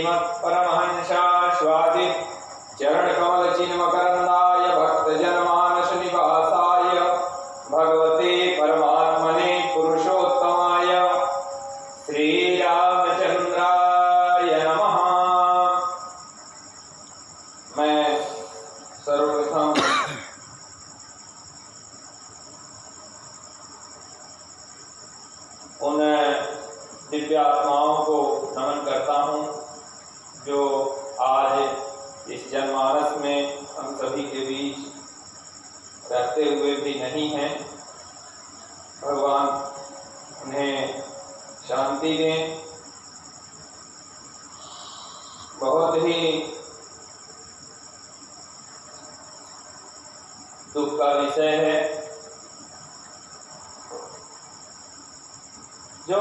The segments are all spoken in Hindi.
श्रीमत्परमहंसास्वादित चरणकमलचिन्मकरन्दाय भक्तजनमानस निवासाय भगवते परमात्मने पुरुषोत्तमाय श्रीरामचंद्राय नमः। मैं सर्वप्रथम उन दिव्यात्माओं को नमन करता हूँ जो आज इस जनमानस में हम सभी के बीच रहते हुए भी नहीं हैं। भगवान उन्हें शांति दें। बहुत ही दुख का विषय है जो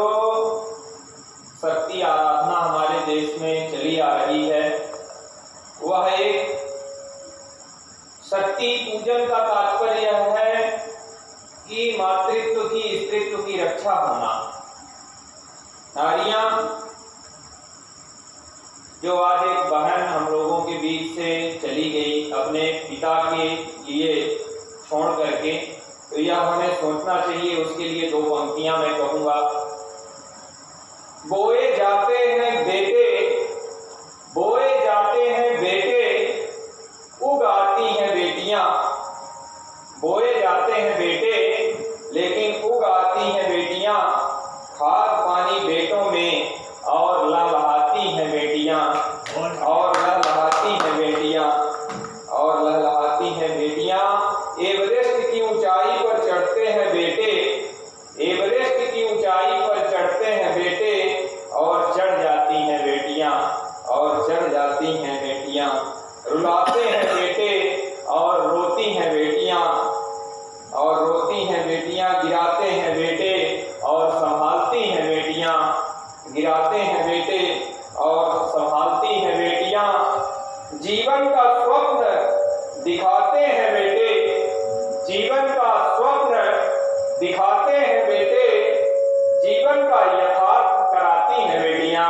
शक्ति आराधना हमारे देश में चली आ रही है। वह एक शक्ति पूजन का तात्पर्य है कि मातृत्व की स्त्रीत्व की रक्षा होना। नारियां जो आज एक बहन हम लोगों के बीच से चली गई अपने पिता के लिए छोड़ करके, तो यह हमें सोचना चाहिए। उसके लिए दो पंक्तियां मैं कहूंगा। बोए जाते हैं बेटे, बोए जाते हैं बेटे, उगाती हैं बेटियां। बोए जाते हैं बेटे लेकिन उगाती हैं बेटियां। खाद पानी बेटों में और लहलहाती हैं बेटियां, और लहलहाती हैं बेटियां, और लहलहाती हैं बेटियां। एवरेस्ट की ऊंचाई पर चढ़ते हैं बेटे, एवरेस्ट की ऊंचाई पर चढ़ते हैं बेटे, और चढ़ जाती हैं बेटियां, और चढ़ जाती हैं बेटियां। रुलाते हैं बेटे और रोती हैं बेटियां, और रोती हैं बेटियां। गिराते हैं बेटे और संभालती हैं बेटियां, गिराते हैं बेटे और संभालती हैं बेटियां। जीवन का स्वप्न दिखाते हैं बेटे, जीवन का स्वप्न दिखाते हैं बेटे। जीवन का यथार्थ कराती हैं बेटियां,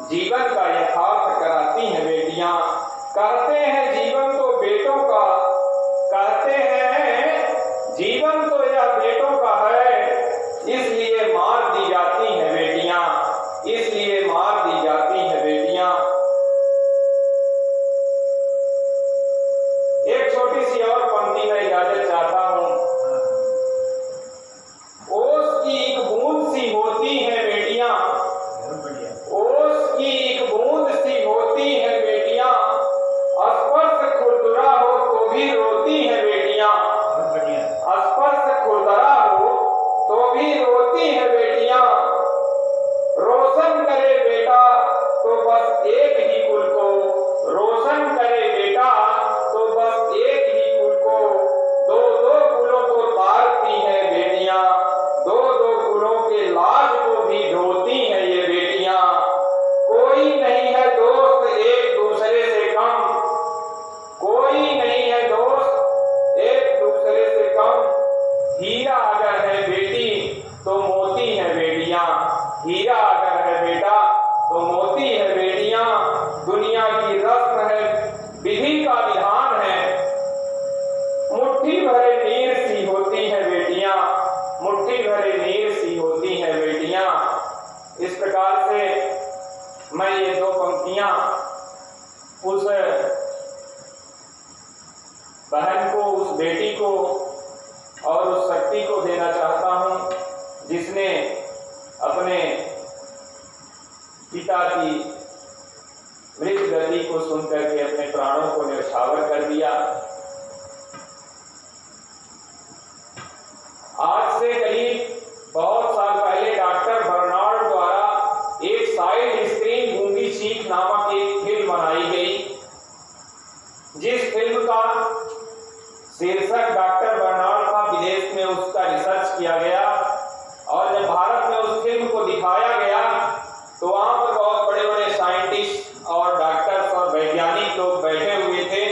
जीवन का यथार्थ कराती हैं बेटियां। कहते हैं जीवन तो बेटों का, कहते हैं जीवन तो यह बेटों का है, इसलिए मार दी जाती हैं बेटियां, इसलिए मार दी जाती हैं बेटियां। एक छोटी सी और पंक्ति में इजाजत चाहता हूं। ओस की एक बूंद सी होती है बेटियां, ओस की एक बूंद सी होती है बेटियां। स्पर्श खुरदुरा हो तो भी रोती है बेटियां, स्पर्श खुरदुरा हो तो भी रोती है बेटियां। रोशन करे बेटा तो बस एक ही कुल को, रोशन करे बेटा तो बस एक ही कुल को। दो दो कुलों को तारती हैं बेटियां, दो दो कुलों के लाज को भी ढोती हैं ये बेटियां। कोई नहीं है दोस्त एक दूसरे से कम, कोई नहीं है दोस्त एक दूसरे से कम। हीरा अगर है बेटी तो मोती है बेटियां, हीरा अगर है बेटा तो मोती है बेटियां। दुनिया की रस्म है, विधि का विधान है, मुट्ठी भरे नीर सी होती है बेटियां, मुट्ठी भरे नीर सी होती है बेटियां। इस प्रकार से मैं ये दो पंक्तियां उस बहन को, उस बेटी को और उस शक्ति को देना चाहता हूं जिसने अपने पिता की मृत गति को सुनकर के अपने प्राणों को न्यौछावर कर दिया। आज से करीब बहुत साल पहले डॉक्टर बर्नार्ड द्वारा एक साइड स्क्रीन गूंगी चीख नामक एक फिल्म बनाई गई, जिस फिल्म का शीर्षक डॉक्टर बर्नार्ड था। विदेश में उसका रिसर्च किया गया और जब भारत में उस फिल्म को दिखाया गया तो वहां पर बहुत बड़े बड़े साइंटिस्ट और डॉक्टर्स और वैज्ञानिक लोग बैठे हुए थे।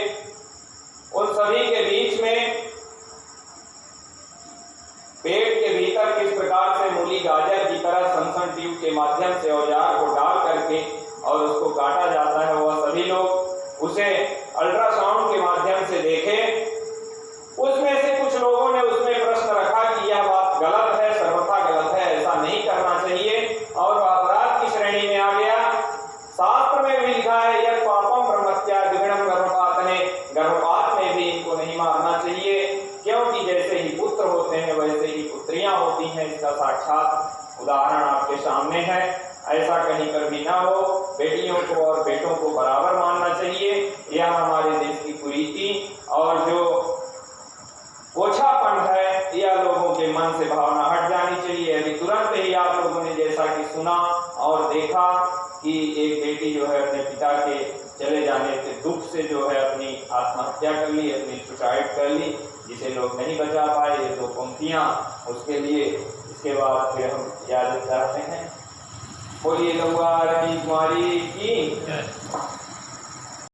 साक्षात उदाहरण आपके सामने है। ऐसा कहीं पर भी ना हो, बेटियों को और बेटों को बराबर मानना चाहिए। यह हमारे देश की कुरीति और जो ओछापन है, यह लोगों के मन से भावना हट जानी चाहिए। अभी तुरंत ही आप लोगों ने जैसा कि सुना और देखा कि एक बेटी जो है अपने पिता के चले जाने के दुख से जो है अपनी आत्महत्या कर ली, अपनी सुसाइड कर ली, जिसे लोग नहीं बचा पाए। ये दो पंक्तियां उसके लिए। इसके बाद फिर हम याद करते हैं, बोलिए गंगा कुमारी की।